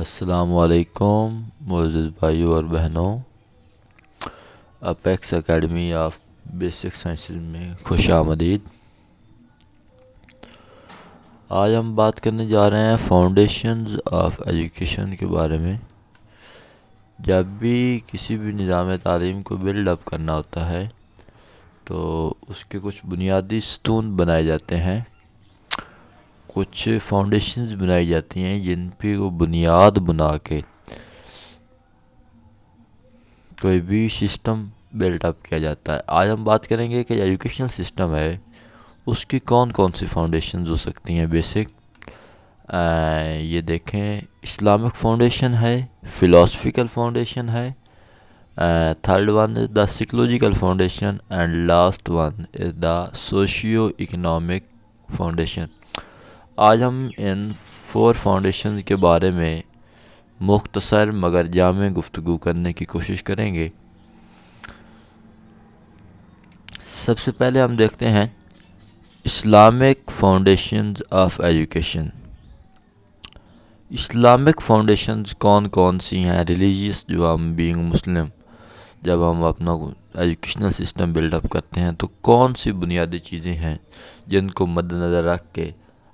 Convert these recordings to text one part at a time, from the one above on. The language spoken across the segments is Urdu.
السلام علیکم معزز بھائیوں اور بہنوں، apex academy of basic sciences میں خوش آمدید۔ آج ہم بات کرنے جا رہے ہیں فاؤنڈیشنز آف ایجوکیشن کے بارے میں۔ جب بھی کسی بھی نظام تعلیم کو بلڈ اپ کرنا ہوتا ہے تو اس کے کچھ بنیادی ستون بنائے جاتے ہیں، کچھ فاؤنڈیشنز بنائی جاتی ہیں جن پہ وہ بنیاد بنا کے کوئی بھی سسٹم بلڈ اپ کیا جاتا ہے۔ آج ہم بات کریں گے کہ ایجوکیشنل سسٹم ہے اس کی کون کون سی فاؤنڈیشنز ہو سکتی ہیں بیسک۔ یہ دیکھیں، اسلامک فاؤنڈیشن ہے، فلاسفیکل فاؤنڈیشن ہے، third one is the psychological foundation and last one is the socio economic foundation. آج ہم ان 4 فاؤنڈیشنز کے بارے میں مختصر مگر جامع گفتگو کرنے کی کوشش کریں گے۔ سب سے پہلے ہم دیکھتے ہیں Islamic foundations of education. Islamic foundations کون کون سی ہیں؟ ریلیجیس، جو ہم بینگ مسلم جب ہم اپنا ایجوکیشنل سسٹم بلڈ اپ کرتے ہیں تو کون سی بنیادی چیزیں ہیں جن کو مد نظر رکھ کے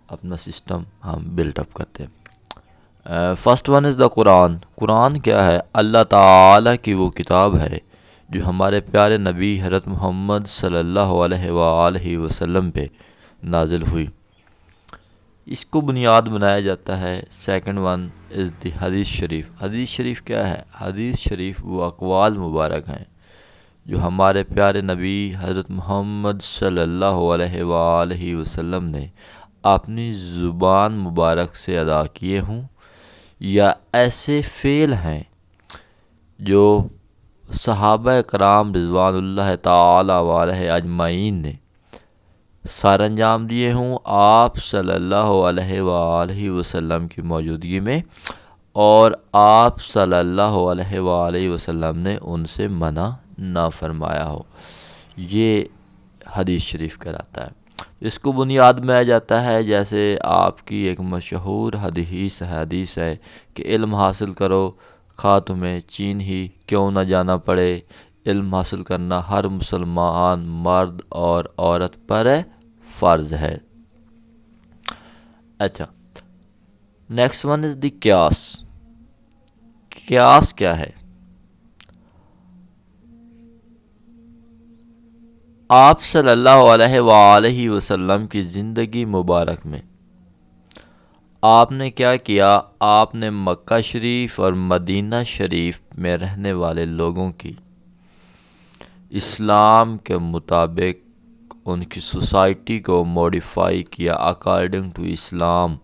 اپنا سسٹم ہم بلڈ اپ کرتے ہیں؟ فرسٹ ون از دا قرآن۔ قرآن کیا ہے؟ اللہ تعالیٰ کی وہ کتاب ہے جو ہمارے پیارے نبی حضرت محمد صلی اللہ علیہ وآلہ وسلم پہ نازل ہوئی، اس کو بنیاد بنایا جاتا ہے۔ سیکنڈ ون از دی حدیث شریف۔ حدیث شریف کیا ہے؟ حدیث شریف وہ اقوال مبارک ہیں جو ہمارے پیارے نبی حضرت محمد صلی اللہ علیہ وآلہ وسلم نے اپنی زبان مبارک سے ادا کیے ہوں، یا ایسے فعل ہیں جو صحابہ کرام رضوان اللہ تعالی علیہ اجمعین نے سر انجام دیے ہوں آپ صلی اللہ علیہ وآلہ وسلم کی موجودگی میں، اور آپ صلی اللہ علیہ وآلہ وسلم نے ان سے منع نہ فرمایا ہو، یہ حدیث شریف کہلاتا ہے۔ اس کو بنیاد میں جاتا ہے، جیسے آپ کی ایک مشہور حدیث ہے کہ علم حاصل کرو خواہ تمہیں چین ہی کیوں نہ جانا پڑے۔ علم حاصل کرنا ہر مسلمان مرد اور عورت پر فرض ہے۔ اچھا، نیکسٹ ون از دی قیاس۔ قیاس کیا ہے؟ آپ صلی اللہ علیہ وآلہ وسلم کی زندگی مبارک میں آپ نے کیا کیا؟ آپ نے مکہ شریف اور مدینہ شریف میں رہنے والے لوگوں کی اسلام کے مطابق ان کی سوسائٹی کو موڈیفائی کیا، اکارڈنگ ٹو اسلام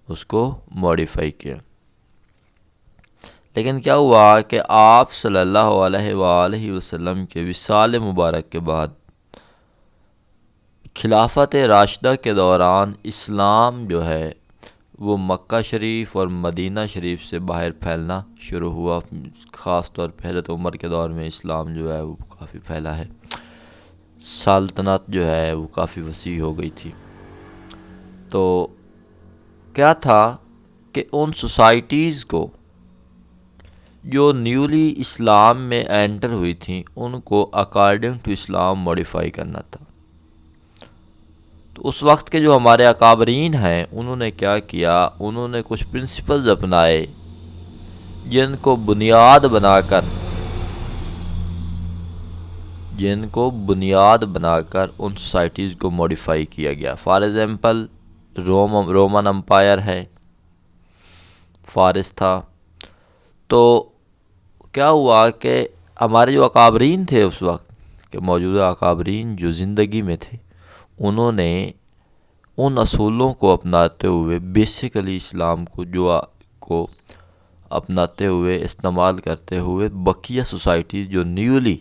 اس کو موڈیفائی کیا۔ لیکن کیا ہوا کہ آپ صلی اللہ علیہ وآلہ وسلم کے وصال مبارک کے بعد خلافت راشدہ کے دوران اسلام جو ہے وہ مکہ شریف اور مدینہ شریف سے باہر پھیلنا شروع ہوا۔ خاص طور پہ حضرت عمر کے دور میں اسلام جو ہے وہ کافی پھیلا ہے، سلطنت جو ہے وہ کافی وسیع ہو گئی تھی۔ تو کیا تھا کہ ان سوسائٹیز کو جو نیولی اسلام میں انٹر ہوئی تھیں ان کو اکارڈنگ ٹو اسلام موڈیفائی کرنا تھا۔ تو اس وقت کے جو ہمارے اکابرین ہیں انہوں نے کیا کیا؟ انہوں نے کچھ پرنسپلز اپنائے جن کو بنیاد بنا کر ان سوسائٹیز کو موڈیفائی کیا گیا۔ فار ایگزامپل رومن امپائر ہے، فارس تھا۔ تو کیا ہوا کہ ہمارے جو اکابرین تھے اس وقت کے موجودہ اکابرین جو زندگی میں تھے، انہوں نے ان اصولوں کو اپناتے ہوئے بیسیکلی اسلام کو اپناتے ہوئے استعمال کرتے ہوئے بقیہ سوسائٹیز جو نیولی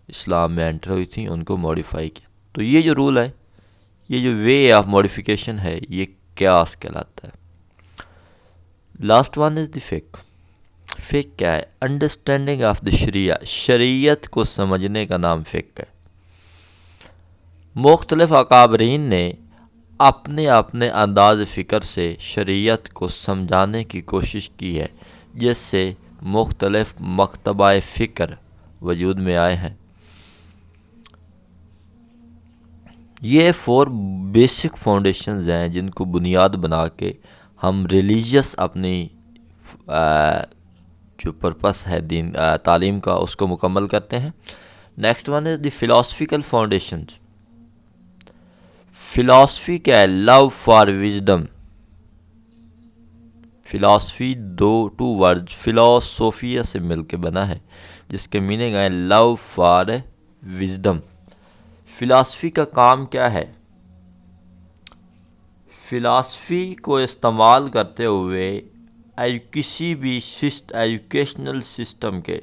اسلام میں انٹر ہوئی تھیں ان کو موڈیفائی کیا۔ تو یہ جو رول ہے، یہ جو وے آف موڈیفیکیشن ہے، یہ قیاس کہلاتا ہے۔ لاسٹ ون از دی فقہ۔ فقہ کیا ہے؟ انڈرسٹینڈنگ آف دی شریعہ، شریعت کو سمجھنے کا نام فقہ ہے۔ مختلف اکابرین نے اپنے انداز فکر سے شریعت کو سمجھانے کی کوشش کی ہے، جس سے مختلف مکتبہ فکر وجود میں آئے ہیں۔ یہ 4 بیسک فاؤنڈیشنز ہیں جن کو بنیاد بنا کے ہم ریلیجیس اپنی جو پرپس ہے دین تعلیم کا اس کو مکمل کرتے ہیں۔ Next one is the philosophical foundations. Philosophy کیا ہے؟ Love for wisdom. Philosophy two word فلاسوفیا سے مل کے بنا ہے، جس کے میننگ ہے لو فار وزڈم۔ فلاسفی کا کام کیا ہے؟ فلاسفی کو استعمال کرتے ہوئے کسی بھی ایجوکیشنل سسٹم کے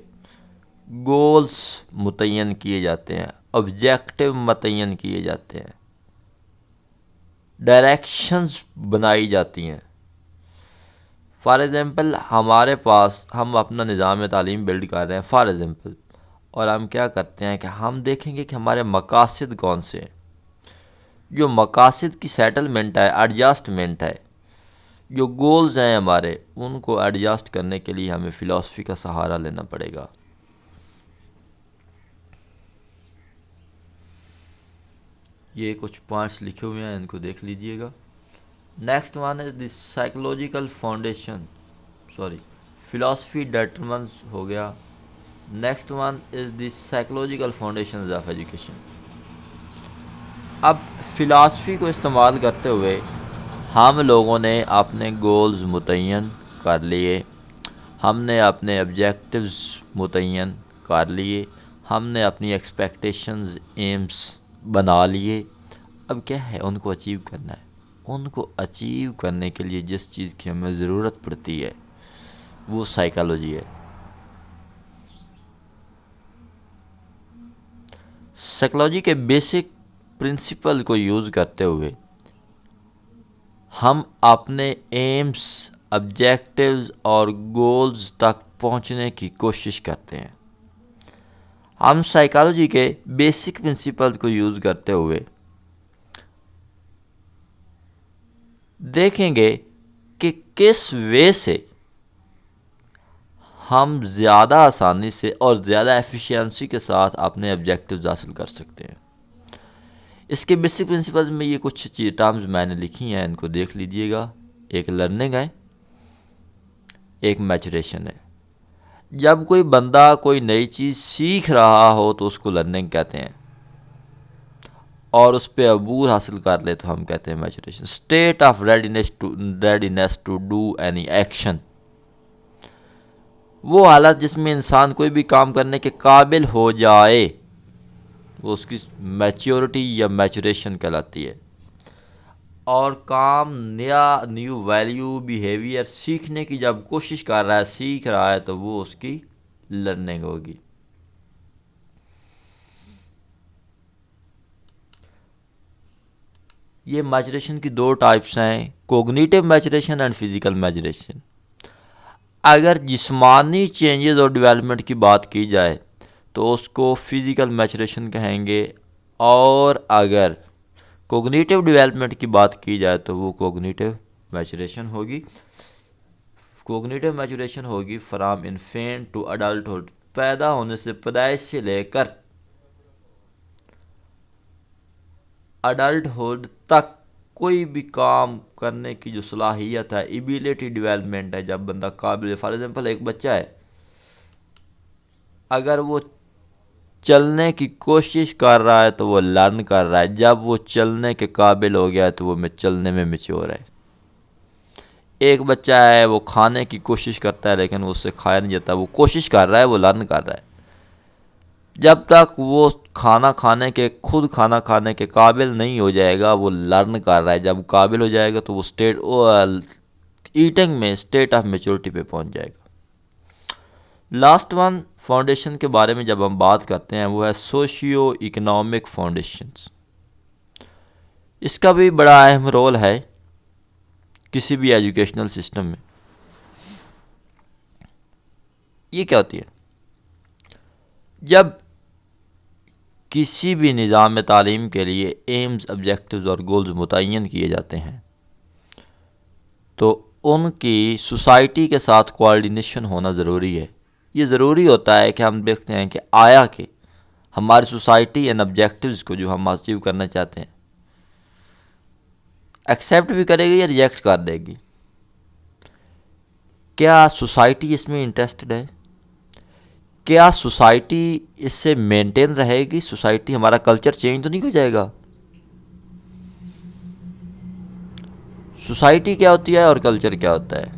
گولز متعین کیے جاتے ہیں، آبجیکٹو متعین کیے جاتے ہیں، ڈائریکشنز بنائی جاتی ہیں۔ فار ایگزامپل ہمارے پاس ہم اپنا نظام تعلیم بلڈ کر رہے ہیں فار ایگزامپل، اور ہم کیا کرتے ہیں کہ ہم دیکھیں گے کہ ہمارے مقاصد کون سے ہیں۔ جو مقاصد کی سیٹلمنٹ ہے، ایڈجسٹمنٹ ہے، جو گولز ہیں ہمارے، ان کو ایڈجسٹ کرنے کے لیے ہمیں فلاسفی کا سہارا لینا پڑے گا۔ یہ کچھ پوائنٹس لکھے ہوئے ہیں، ان کو دیکھ لیجئے گا۔ Next one is the psychological foundation, philosophy determines ہو گیا۔ Next one is the psychological foundations of education. اب فلاسفی کو استعمال کرتے ہوئے ہم لوگوں نے اپنے گولز متعین کر لیے، ہم نے اپنے آبجیکٹیوز متعین کر لیے، ہم نے اپنی ایکسپیکٹیشنز ایمز بنا لیے۔ اب کیا ہے؟ ان کو اچیو کرنا ہے۔ ان کو اچیو کرنے کے لیے جس چیز کی ہمیں ضرورت پڑتی ہے وہ سائیکالوجی ہے۔ سائیکالوجی کے بیسک پرنسپل کو یوز کرتے ہوئے ہم اپنے ایمز، آبجیکٹیوز اور گولز تک پہنچنے کی کوشش کرتے ہیں۔ ہم سائیکالوجی کے بیسک پرنسپل کو یوز کرتے ہوئے دیکھیں گے کہ کس وے سے ہم زیادہ آسانی سے اور زیادہ ایفیشینسی کے ساتھ اپنے آبجیکٹیوز حاصل کر سکتے ہیں۔ اس کے بیسک پرنسپلز میں یہ کچھ ٹرمز میں نے لکھی ہیں، ان کو دیکھ لیجئے گا۔ ایک لرننگ ہے، ایک میچوریشن ہے۔ جب کوئی بندہ کوئی نئی چیز سیکھ رہا ہو تو اس کو لرننگ کہتے ہیں، اور اس پہ عبور حاصل کر لے تو ہم کہتے ہیں maturation. State of readiness to do any action, وہ حالت جس میں انسان کوئی بھی کام کرنے کے قابل ہو جائے، وہ اس کی میچیورٹی یا میچوریشن کہلاتی ہے۔ اور کام نیو ویلیو بیہیویئر سیکھنے کی جب کوشش کر رہا ہے، سیکھ رہا ہے، تو وہ اس کی لرننگ ہوگی۔ یہ میچوریشن کی 2 ٹائپس ہیں، cognitive maturation and physical maturation. اگر جسمانی چینجز اور ڈیولپمنٹ کی بات کی جائے تو اس کو فزیکل میچوریشن کہیں گے، اور اگر کوگنیٹو ڈیولپمنٹ کی بات کی جائے تو وہ کوگنیٹو میچوریشن ہوگی۔ کوگنیٹو میچوریشن ہوگی فرام انفینٹ ٹو اڈلٹہڈ، پیدا ہونے سے، پیدائش سے لے کر اڈلٹہڈ تک کوئی بھی کام کرنے کی جو صلاحیت ہے، ایبیلٹی ڈیولپمنٹ ہے، جب بندہ قابل، فار ایگزامپل ایک بچہ ہے، اگر وہ چلنے کی کوشش کر رہا ہے تو وہ لرن کر رہا ہے، جب وہ چلنے کے قابل ہو گیا ہے تو وہ چلنے میں میچور ہے۔ ایک بچہ ہے، وہ کھانے کی کوشش کرتا ہے لیکن وہ اس سے کھایا نہیں جاتا، وہ کوشش کر رہا ہے، وہ لرن کر رہا ہے۔ جب تک وہ خود کھانا کھانے کے قابل نہیں ہو جائے گا، وہ لرن کر رہا ہے۔ جب قابل ہو جائے گا تو وہ ایٹنگ میں اسٹیٹ آف میچورٹی پہ پہنچ جائے گا۔ لاسٹ ون فاؤنڈیشن کے بارے میں جب ہم بات کرتے ہیں وہ ہے سوشیو اکنامک فاؤنڈیشنز۔ اس کا بھی بڑا اہم رول ہے کسی بھی ایجوکیشنل سسٹم میں۔ یہ کیا ہوتی ہے؟ جب کسی بھی نظام تعلیم کے لیے ایمز، آبجیکٹیوز اور گولز متعین کیے جاتے ہیں تو ان کی سوسائٹی کے ساتھ کوآرڈینیشن ہونا ضروری ہے۔ یہ ضروری ہوتا ہے کہ ہم دیکھتے ہیں کہ آیا کہ ہماری سوسائٹی ان آبجیکٹیوز کو جو ہم اچیو کرنا چاہتے ہیں ایکسیپٹ بھی کرے گی یا ریجیکٹ کر دے گی۔ کیا سوسائٹی اس میں انٹرسٹڈ ہے؟ کیا سوسائٹی اس سے مینٹین رہے گی؟ سوسائٹی، ہمارا کلچر چینج تو نہیں ہو جائے گا؟ سوسائٹی کیا ہوتی ہے اور کلچر کیا ہوتا ہے؟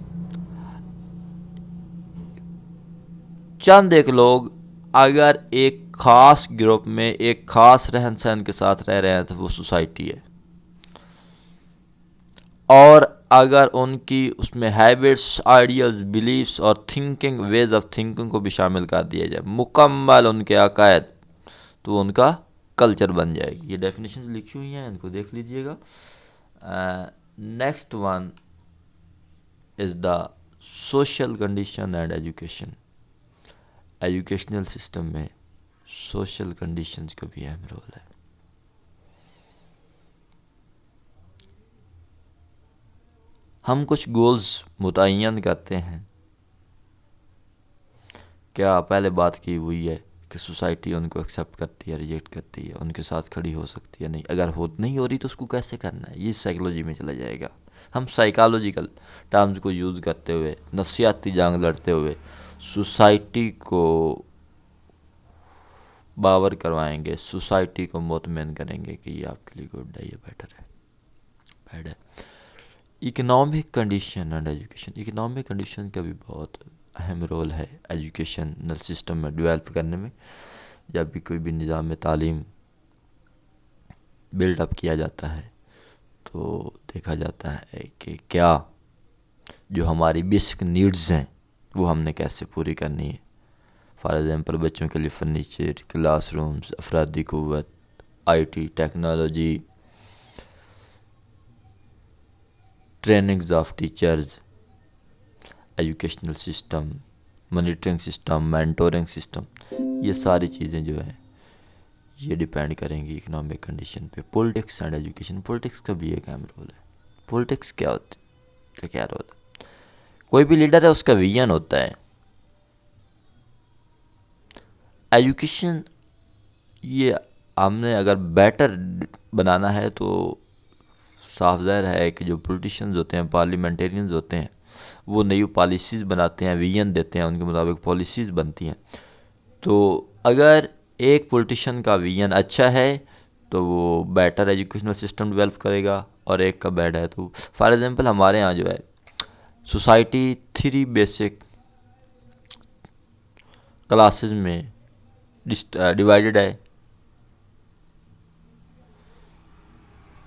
چند ایک لوگ اگر ایک خاص گروپ میں ایک خاص رہن سہن کے ساتھ رہ رہے ہیں تو وہ سوسائٹی ہے، اور اگر ان کی اس میں ہیبٹس، آئیڈیلز، بلیفس اور تھنکنگ، ویز آف تھنکنگ کو بھی شامل کر دیا جائے، مکمل ان کے عقائد، تو ان کا کلچر بن جائے گی۔ یہ ڈیفینیشنز لکھی ہوئی ہیں، ان کو دیکھ لیجئے گا۔ Next one is the social condition and education. Educational system میں سوشل کنڈیشنز کا بھی اہم رول ہے۔ ہم کچھ گولز متعین کرتے ہیں، کیا پہلے بات کی ہوئی ہے کہ سوسائٹی ان کو ایکسیپٹ کرتی ہے، ریجیکٹ کرتی ہے، ان کے ساتھ کھڑی ہو سکتی ہے؟ نہیں، اگر نہیں ہو رہی تو اس کو کیسے کرنا ہے، یہ سائیکلوجی میں چلا جائے گا۔ ہم سائیکالوجیکل ٹرمز کو یوز کرتے ہوئے، نفسیاتی جنگ لڑتے ہوئے سوسائٹی کو باور کروائیں گے، سوسائٹی کو مطمئن کریں گے کہ یہ آپ کے لیے گڈ ہے، یہ بیٹر ہے، بیڈ ہے۔ Economic condition and education. Economic condition کا بھی بہت اہم رول ہے ایجوکیشنل سسٹم میں ڈیولپ کرنے میں۔ جب بھی کوئی بھی نظام تعلیم بلڈ اپ کیا جاتا ہے تو دیکھا جاتا ہے کہ کیا جو ہماری بیسک نیڈز ہیں وہ ہم نے کیسے پوری کرنی ہے۔ فار ایگزامپل، بچوں کے لیے فرنیچر، کلاس رومز، افرادی قوت، I T technology, trainings of teachers, educational system, monitoring system, mentoring system, یہ ساری چیزیں جو ہیں یہ ڈیپینڈ کریں گی اکنامک کنڈیشن پہ۔ Politics and education. پولیٹکس کا بھی ایک اہم رول ہے۔ پولیٹکس کیا ہوتی ہے، کیا رول ہے؟ کوئی بھی لیڈر ہے، اس کا ویژن ہوتا ہے۔ ایجوکیشن، یہ ہم نے اگر بیٹر بنانا ہے تو صاف ظاہر ہے کہ جو پولیٹیشنز ہوتے ہیں، پارلیمنٹیرینز ہوتے ہیں، وہ نئی پالیسیز بناتے ہیں، ویژن دیتے ہیں، ان کے مطابق پالیسیز بنتی ہیں۔ تو اگر ایک پولیٹیشین کا ویژن اچھا ہے تو وہ بیٹر ایجوکیشنل سسٹم ڈیولپ کرے گا، اور ایک کا بیڈ ہے تو فار ایگزامپل ہمارے ہاں جو ہے سوسائٹی 3 بیسک کلاسز میں ڈیوائیڈڈ ہے: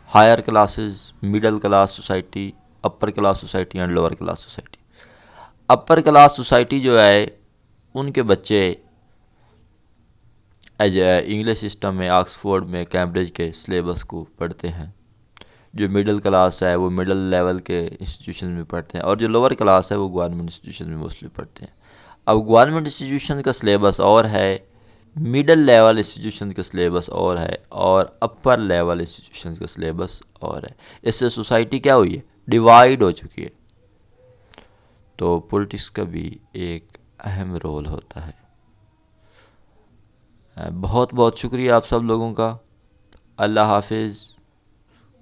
higher classes, middle class society, upper class society and lower class society. Upper class society جو ہے ان کے بچے انگلش سسٹم میں، آکسفورڈ میں، کیمبرج کے سلیبس کو پڑھتے ہیں۔ جو مڈل کلاس ہے وہ مڈل لیول کے انسٹیٹیوشن میں پڑھتے ہیں، اور جو لوور کلاس ہے وہ گورنمنٹ انسٹیٹیوشن میں موسٹلی پڑھتے ہیں۔ اب گورنمنٹ انسٹیٹیوشن کا سلیبس اور ہے، مڈل لیول انسٹیٹیوشن کا سلیبس اور ہے، اور اپر لیول انسٹیٹیوشن کا سلیبس اور ہے۔ اس سے سوسائٹی کیا ہوئی ہے؟ ڈیوائیڈ ہو چکی ہے۔ تو پولیٹکس کا بھی ایک اہم رول ہوتا ہے۔ بہت بہت شکریہ آپ سب لوگوں کا۔ اللہ حافظ۔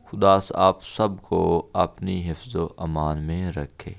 خدا آپ سب کو اپنی حفظ و امان میں رکھے۔